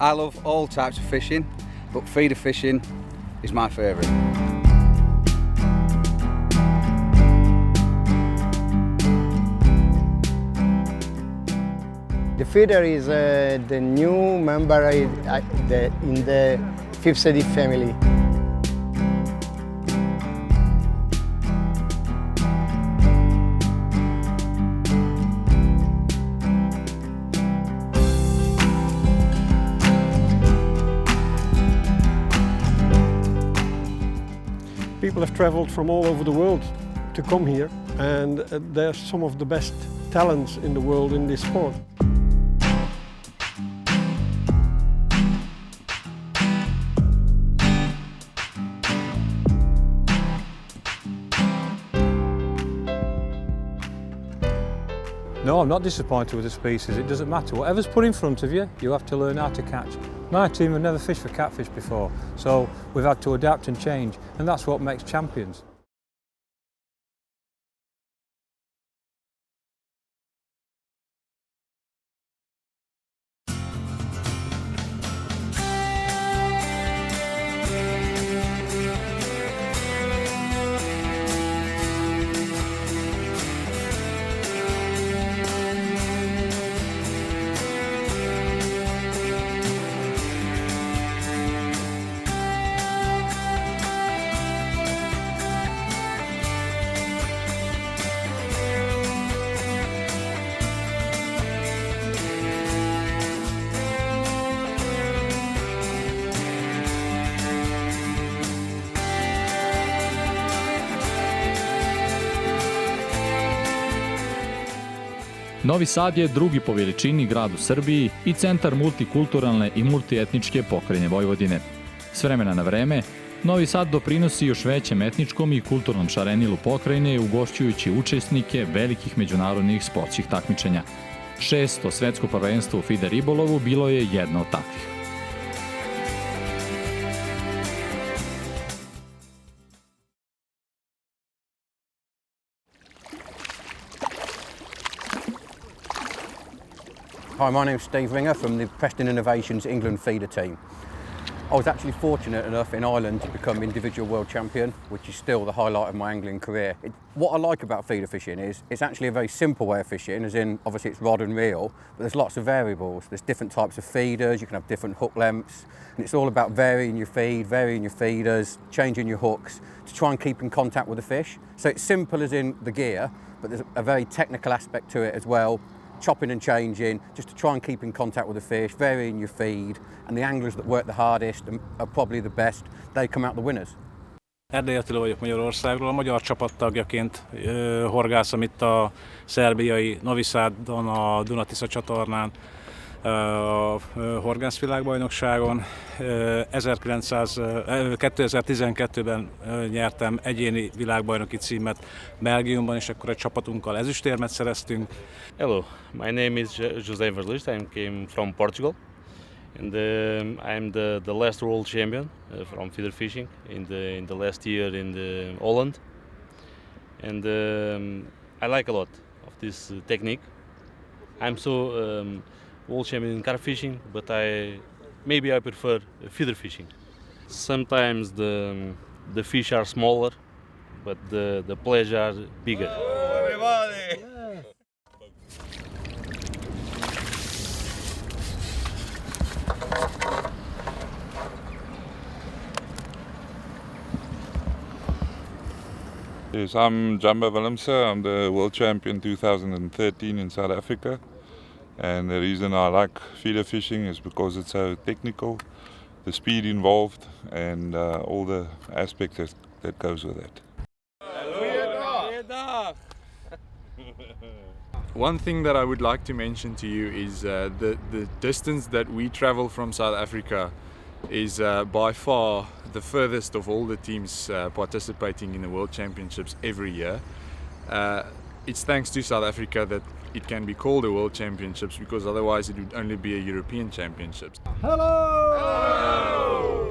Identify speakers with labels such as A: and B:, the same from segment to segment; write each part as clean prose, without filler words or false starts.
A: I love all types of fishing, but feeder fishing is my favourite.
B: The feeder is the new member in the fifth edit family.
C: People have traveled from all over the world to come here, and they're some of the best talents in the world in this sport.
D: No, I'm not disappointed with the species. It doesn't matter. Whatever's put in front of you, you have to learn how to catch. My team have never fished for catfish before, so we've had to adapt and change, and that's what makes champions.
E: Novi Sad je drugi po veličini grad u Srbiji i centar multikulturalne i multietničke pokrajine Vojvodine. S vremena na vreme, Novi Sad doprinosi još većem etničkom i kulturnom šarenilu pokrajine, ugošćujući učesnike velikih međunarodnih sportskih takmičenja. 6. Svetsko prvenstvo u fider ribolovu bilo je jedno od takvih.
F: Hi, my name's Steve Ringer from the Preston Innovations England feeder team. I was actually fortunate enough in Ireland to become individual world champion, which is still the highlight of my angling career. What I like about feeder fishing is it's actually a very simple way of fishing, as in obviously it's rod and reel, but there's lots of variables. There's different types of feeders, you can have different hook lengths, and it's all about varying your feed, varying your feeders, changing your hooks to try and keep in contact with the fish. So it's simple as in the gear, but there's a very technical aspect to it as well. Chopping and changing, just to try and keep in contact with the fish, varying your feed, and the anglers that work the hardest and are probably the best, they come out the winners.
G: Erdély Attila vagyok Magyarországról, a magyar csapattagjaként horgászom itt a szerbiai Novi Sadon, a Duna-Tisza csatornán, a horgászvilágbajnokságon. 2012-ben nyertem egyéni világbajnoki címet Belgiumban, és akkor egy csapatunkkal ezüstérmet szereztünk.
H: Hello, my name is José Verlist. I came from Portugal, and I'm the last world champion from feeder fishing in the last year in Holland, and I like a lot of this technique. I'm so world champion in carp fishing, but maybe I prefer feeder fishing. Sometimes the fish are smaller, but the pleasure are bigger.
F: Oh, everybody!
C: Yeah.
I: Yes, I'm Jamba Willemse. I'm the world champion 2013 in South Africa. And the reason I like feeder fishing is because it's so technical, the speed involved, and all the aspects that goes with it.
J: One thing that I would like to mention to you is the distance that we travel from South Africa is by far the furthest of all the teams participating in the World Championships every year. It's thanks to South Africa that it can be called a World Championships, because otherwise it would only be a European Championships.
C: Hello!
F: Hello!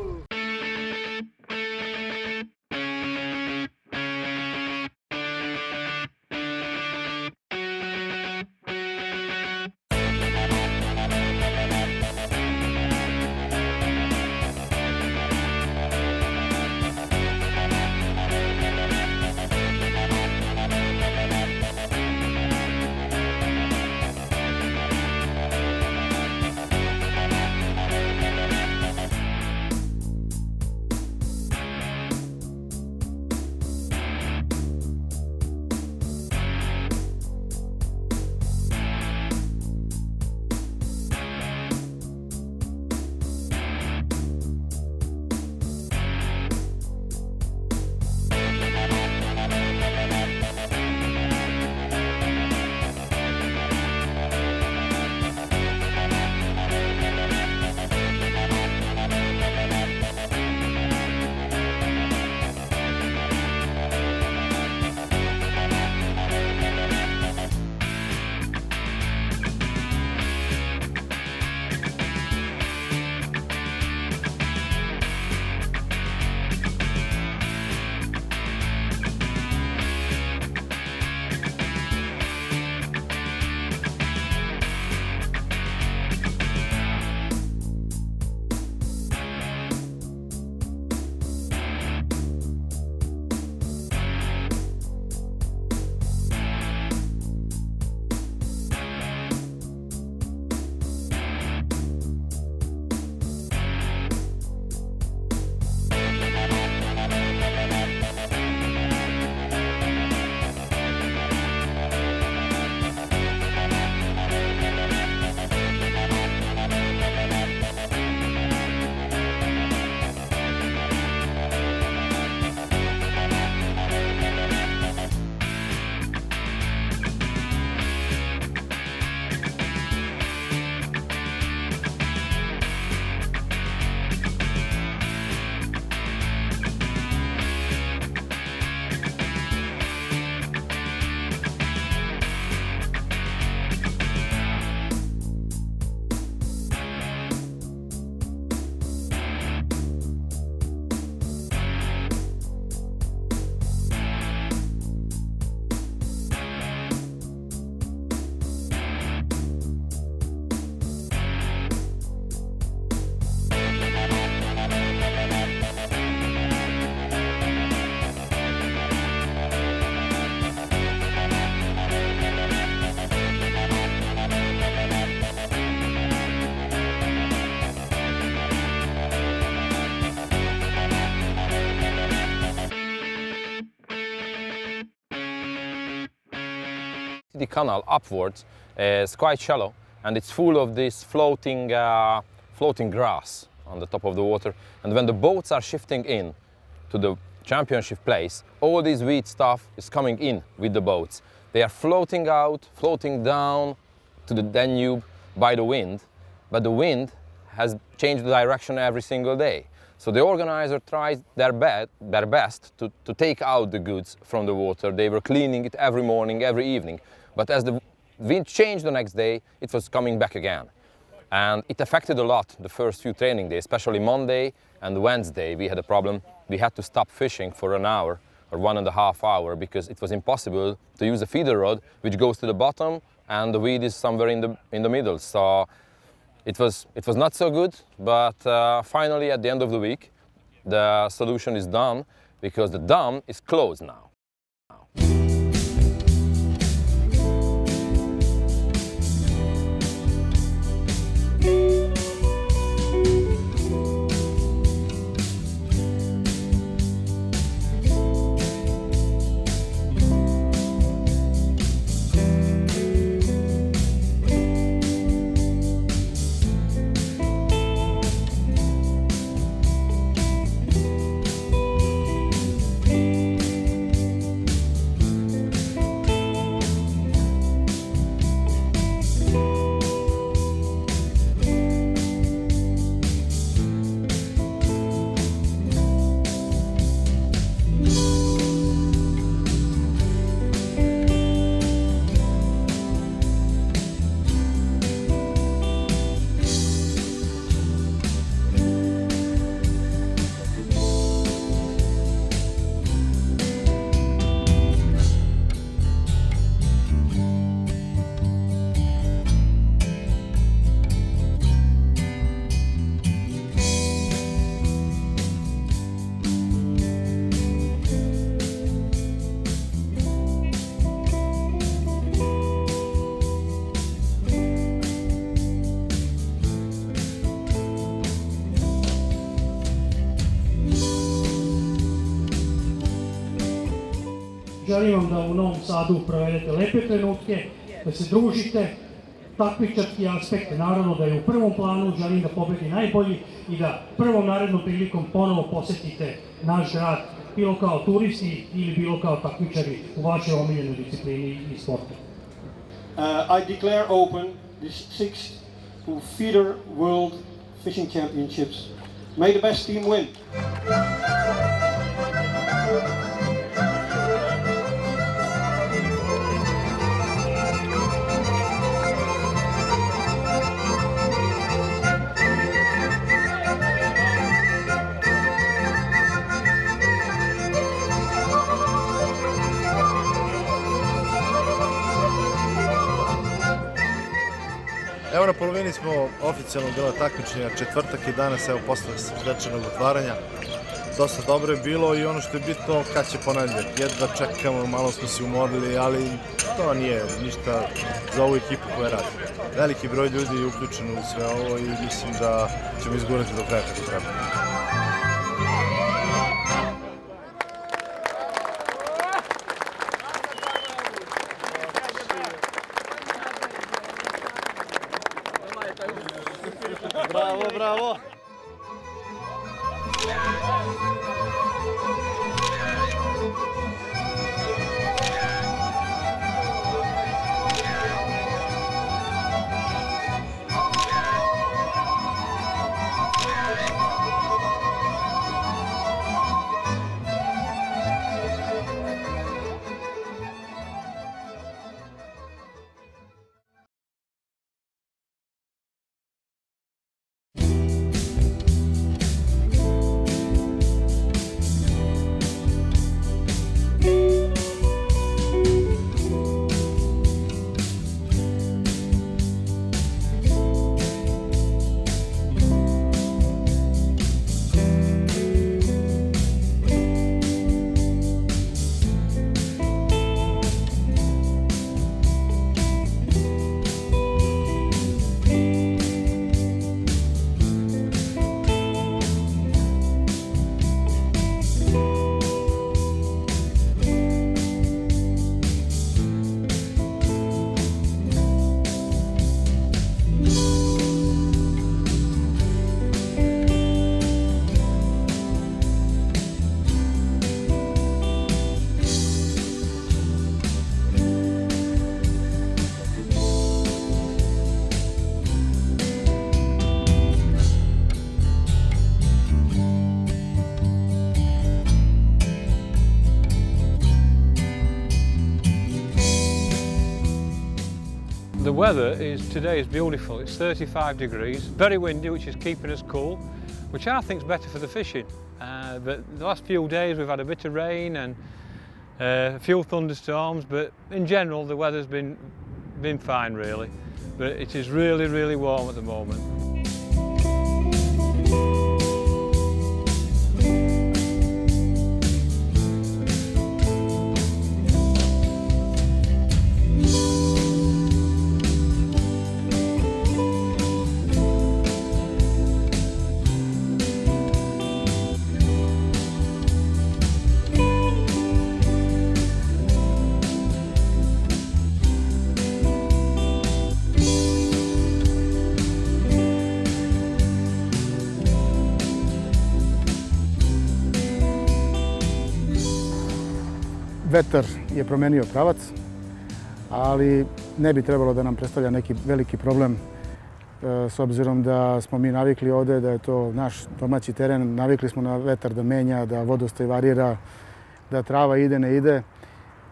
K: The canal upwards is quite shallow and it's full of this floating grass on the top of the water. And when the boats are shifting in to the championship place, all this weed stuff is coming in with the boats. They are floating out, floating down to the Danube by the wind, but the wind has changed the direction every single day. So the organizer tries their best to take out the goods from the water. They were cleaning it every morning, every evening. But as the wind changed the next day, it was coming back again. And it affected a lot the first few training days, especially Monday and Wednesday. We had a problem. We had to stop fishing for an hour or 1.5 hours because it was impossible to use a feeder rod which goes to the bottom and the weed is somewhere in the middle. So it was not so good, but finally at the end of the week the solution is done because the dam is closed now.
L: Želim vam da u Novom Sadu provedete lepe trenutke, da se družite, takmičarski aspekt, naravno da je u prvom planu, želim da pobedi najbolji i da prvom narednom prilikom ponovo posetite naš grad, bilo kao turisti ili bilo kao takmičari u vašoj omiljenoj disciplini i sportu.
M: I declare open this 6th Feeder World Fishing Championships. May the best team win.
N: Evo na polovini smo oficijalnog dela takmičenja, četvrtak je danas, evo posle svečanog otvaranja. Dosta dobro je bilo i ono što je bitno, kad će ponedeljak, jedva čekamo, malo smo se umorili, ali to nije ništa za ovu ekipu koja radi. Veliki broj ljudi je uključen u sve ovo i mislim da ćemo izgurati do kraja kako treba.
M: Bravo, bravo!
D: The weather today is beautiful. It's 35 degrees, very windy, which is keeping us cool, which I think is better for the fishing. But the last few days we've had a bit of rain and a few thunderstorms, but in general the weather's been fine really. But it is really, really warm at the moment.
B: Vetar je promenio pravac, ali ne bi trebalo da nam predstavlja neki veliki problem s obzirom da smo mi navikli ovde, da je to naš domaći teren, navikli smo na vetar da menja, da vodostaj varira, da trava ide, ne ide.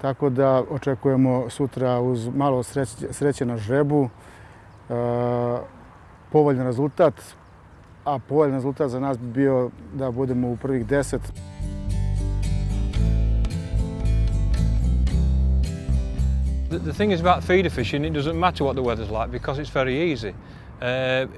B: Tako da očekujemo sutra uz malo sreće na žrebu povoljan rezultat, a povoljan rezultat za nas bi bio da budemo u prvih 10.
D: The thing is about feeder fishing, it doesn't matter what the weather's like because it's very easy.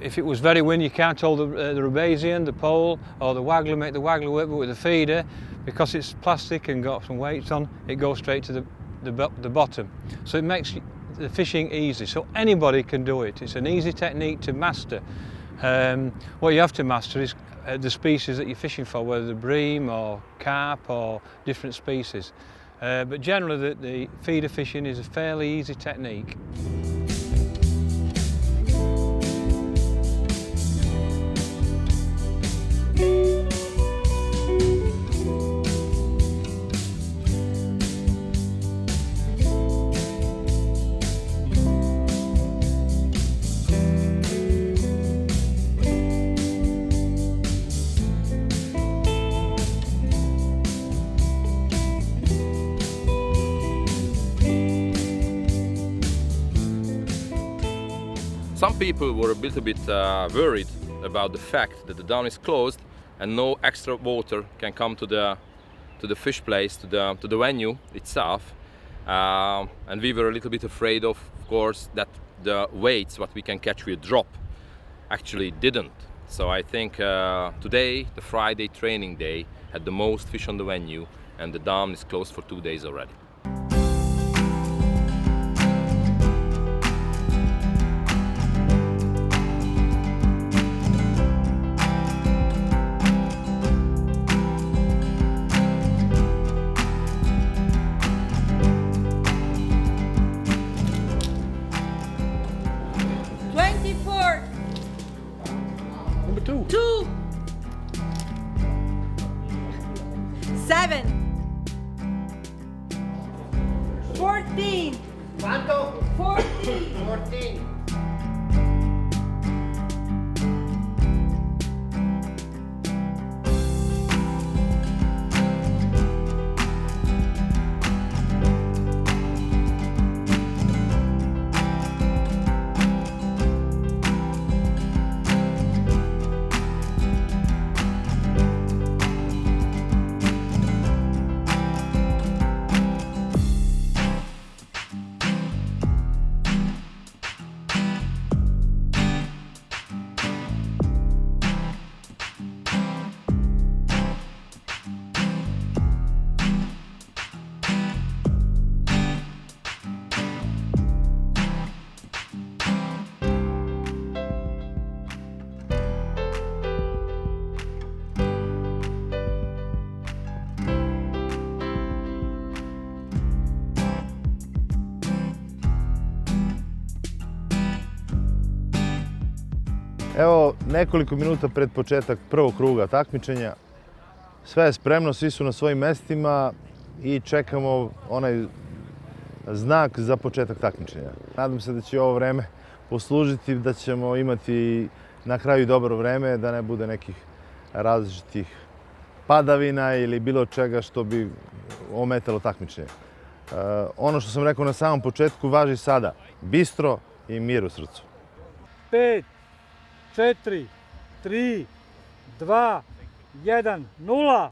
D: If it was very windy, you can't hold the Rebasian, the pole, or the waggler, make the waggler work, but with the feeder, because it's plastic and got some weights on, it goes straight to the bottom. So it makes the fishing easy. So anybody can do it. It's an easy technique to master. What you have to master is the species that you're fishing for, whether they're bream or carp or different species. But generally the feeder fishing is a fairly easy technique.
K: Some people were a little bit worried about the fact that the dam is closed and no extra water can come to the fish place, to the venue itself. And we were a little bit afraid of course, that the weights what we can catch will drop. Actually didn't. So I think today, the Friday training day, had the most fish on the venue and the dam is closed for 2 days already.
D: Number 2.
O: 2. 7. 14. 14.
N: Evo nekoliko minuta pred početak prvog kruga takmičenja. Sve je spremno, svi su na svojim mestima i čekamo onaj znak za početak takmičenja. Nadam se da će ovo vreme poslužiti, da ćemo imati na kraju dobro vreme, da ne bude nekih različitih padavina ili bilo čega što bi ometalo takmičenje. Ono što sam rekao na samom početku važi sada. Bistro, i mir u srcu.
P: 5, 4, 3, 2, 1, 0.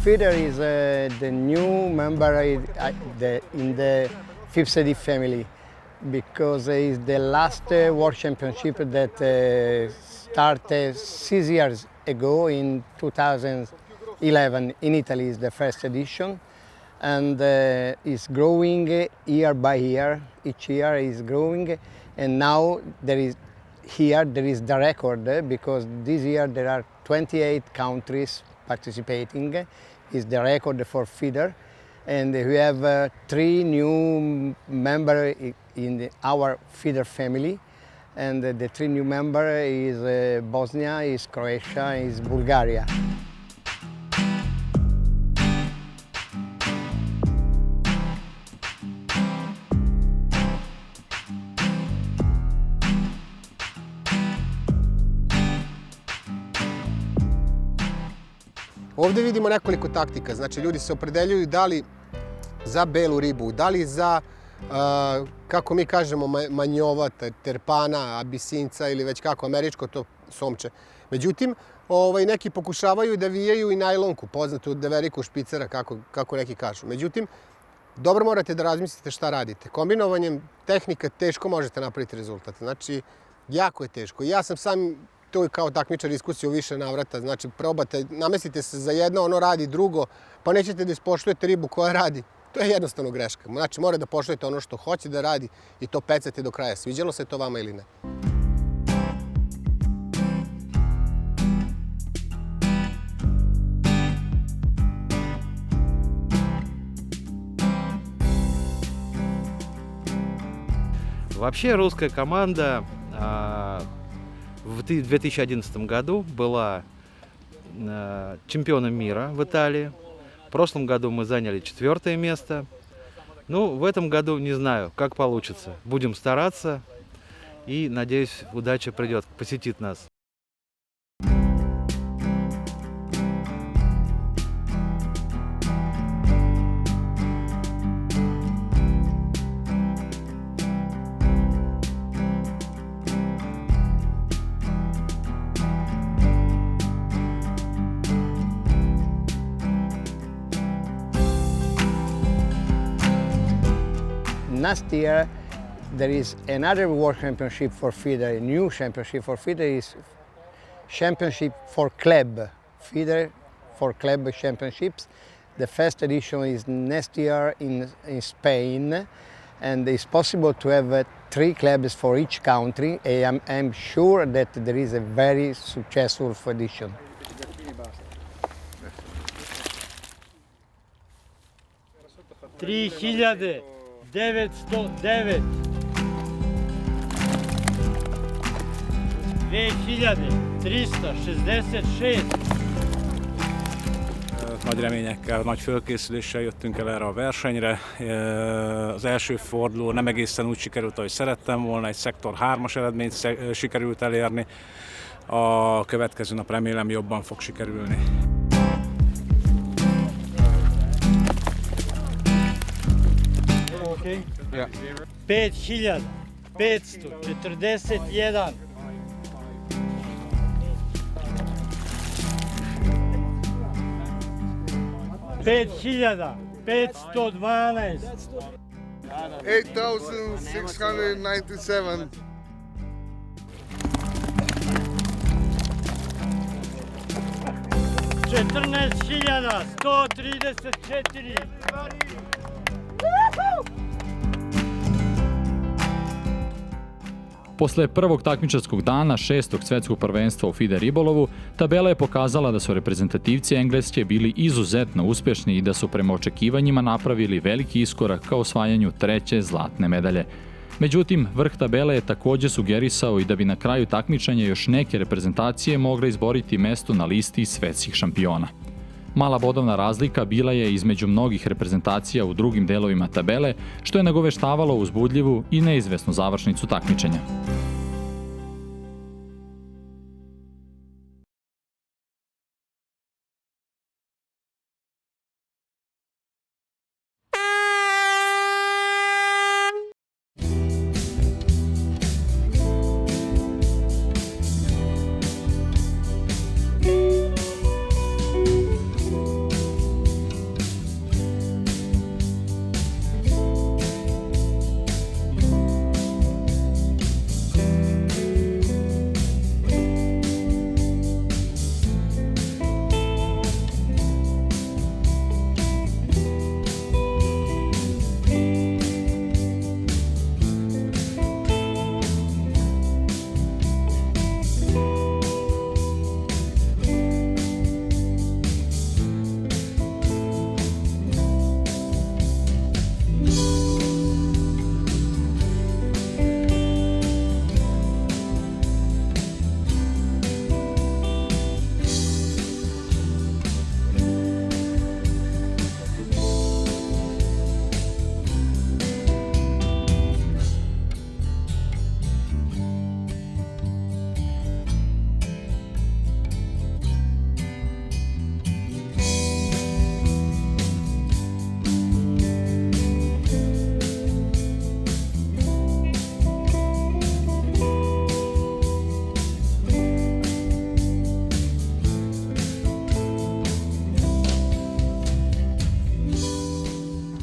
Q: Feeder is the new member in the fifth edition family because it's the last World Championship that started 6 years ago in 2011 in Italy. Is the first edition and is growing year by year. Each year is growing, and now there is the record because this year there are 28 countries participating. Is the record for feeder, and we have 3 new members in our feeder family, and the 3 new members is Bosnia, is Croatia, is Bulgaria.
R: Ovdje vidimo nekoliko taktika, znači ljudi se opredeljuju da li za belu ribu, da li za, kako mi kažemo, manjova, terpana, abisinca ili već kako, američko to somče. Međutim, neki pokušavaju da vijaju i najlonku, poznatu deveriku špicera, kako neki kažu. Međutim, dobro morate da razmislite šta radite. Kombinovanjem tehnika teško možete napraviti rezultat. Znači, jako je teško. Ja sam sam to kao takmičar iskusio više navrata, znači probate, namestite se za jedno, ono radi drugo, pa nećete da ispoštujete ribu koja radi. To je jednostavno greška. Znači mora da poštujete ono što hoće da radi i to pecate do kraja. Sviđalo se to vama ili ne?
S: Вообще русская команда в 2011 году была чемпионом мира в Италии. В прошлом году мы заняли 4-е место. Ну, в этом году не знаю, как получится. Будем стараться и, надеюсь, удача придет, посетит нас.
Q: Last year there is another World Championship for feeder, a new championship for feeder is Championship for Club, feeder for club championships. The first edition is next year in Spain, and it's possible to have 3 clubs for each country. I'm sure that there is a very successful edition.
P: $3,909. 2366.
G: Nagy reményekkel, nagy fölkészüléssel jöttünk el erre a versenyre. Az első forduló nem egészen úgy sikerült, ahogy szerettem volna, egy szektor 3-as eredményt sikerült elérni. A következő nap remélem jobban fog sikerülni.
P: Okay. Yeah. 5541. 5512.
N: 8697.
P: 14134.
E: Posle prvog takmičarskog dana 6. svetskog prvenstva u fider ribolovu, tabela je pokazala da su reprezentativci Engleske bili izuzetno uspešni i da su prema očekivanjima napravili veliki iskorak ka osvajanju 3. zlatne medalje. Međutim, vrh tabele je takođe sugerisao i da bi na kraju takmičanja još neke reprezentacije mogle izboriti mesto na listi svetskih šampiona. Mala bodovna razlika bila je između mnogih reprezentacija u drugim delovima tabele, što je nagoveštavalo uzbudljivu i neizvesnu završnicu takmičenja.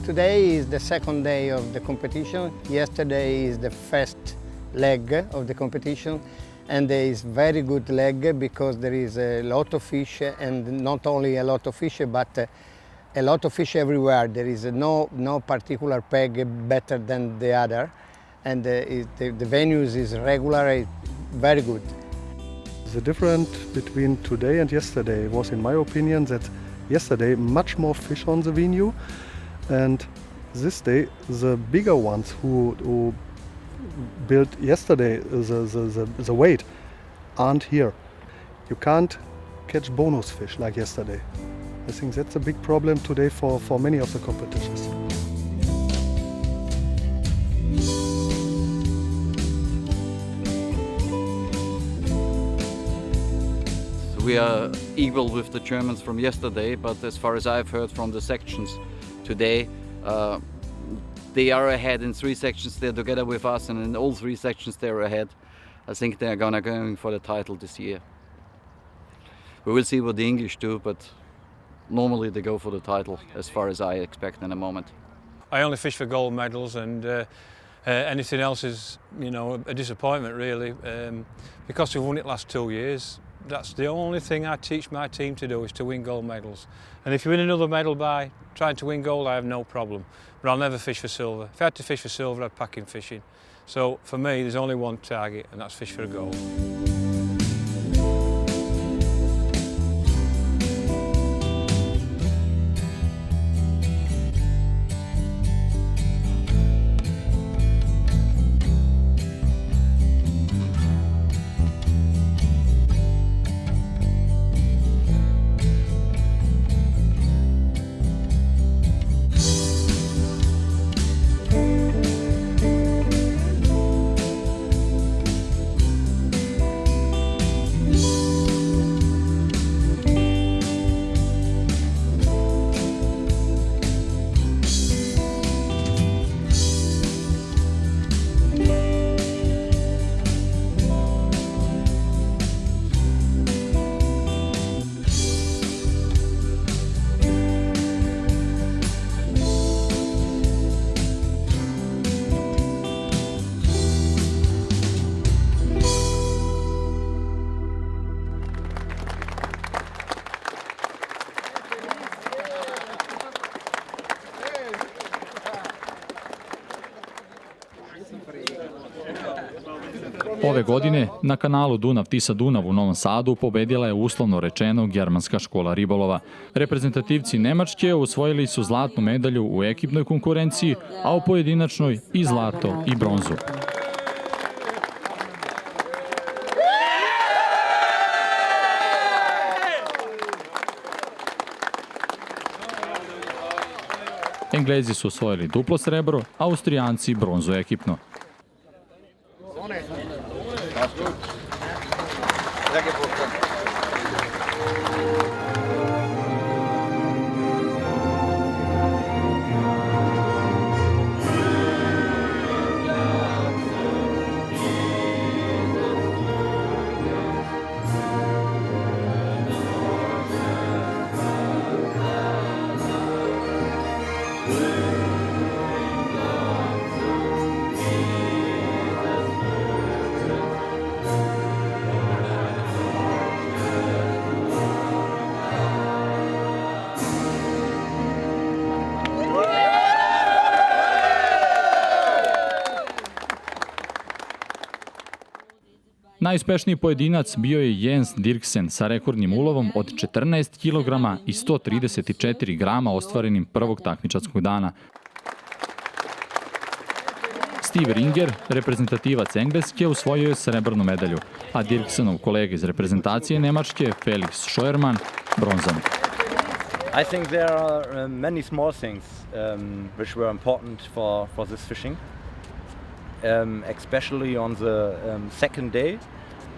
Q: Today is the second day of the competition. Yesterday is the first leg of the competition, and there is very good leg because there is a lot of fish, and not only a lot of fish, but a lot of fish everywhere. There is no particular peg better than the other, and the venues is regular, very good.
T: The difference between today and yesterday was, in my opinion, that yesterday much more fish on the venue, and this day the bigger ones who built yesterday the weight aren't here. You can't catch bonus fish like yesterday. I think that's a big problem today for many of the competitions.
U: We are equal with the Germans from yesterday, but as far as I've heard from the sections today, they are ahead in 3 sections. They're together with us, and in all 3 sections they're ahead. I think they're gonna go for the title this year. We will see what the English do, but normally they go for the title, as far as I expect in a moment.
D: I only fish for gold medals, and anything else is, you know, a disappointment really. Because we've won it last 2 years, that's the only thing I teach my team to do, is to win gold medals. And if you win another medal by trying to win gold, I have no problem. But I'll never fish for silver. If I had to fish for silver, I'd pack in fishing. So for me, there's only one target, and that's fish for a gold.
E: Ove godine na kanalu Dunav-Tisa-Dunav u Novom Sadu pobedila je uslovno rečeno germanska škola ribolova. Reprezentativci Nemačke osvojili su zlatnu medalju u ekipnoj konkurenciji, a u pojedinačnoj i zlato i bronzu. Englezi su osvojili duplo srebro, Austrijanci bronzu ekipno. Najuspešniji pojedinac bio je Jens Dirksen sa rekordnim ulovom od 14 kg i 134 grama ostvarenim prvog takmičarskog dana. Steve Ringer, reprezentativac Engleske, osvojio je srebrnu medalju, a Dirksenov kolega iz reprezentacije Nemačke, Felix Scheuermann, bronzanu.
A: I think there are many small things which were important for this fishing. Especially on the second day,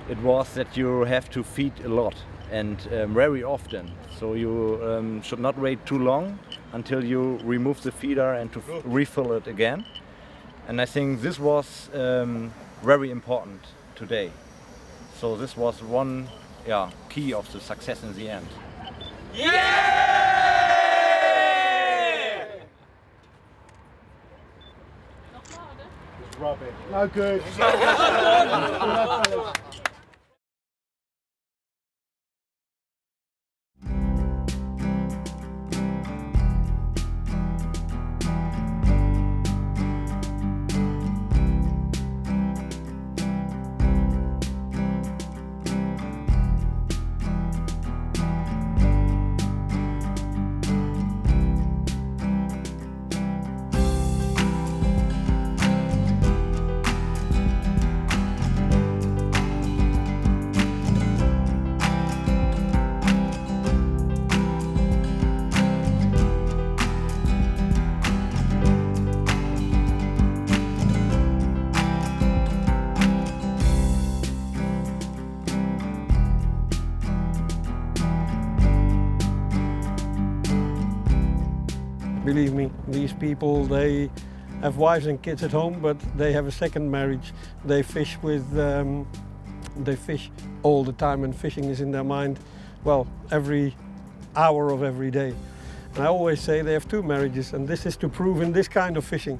A: it was that you have to feed a lot and very often. So you should not wait too long until you remove the feeder and to refill it again. And I think this was very important today. So this was one key of the success in the end.
B: Rubbish. No good.
C: Believe me, these people, they have wives and kids at home, but they have a second marriage. They fish they fish all the time, and fishing is in their mind, well, every hour of every day. And I always say they have two marriages, and this is to prove in this kind of fishing.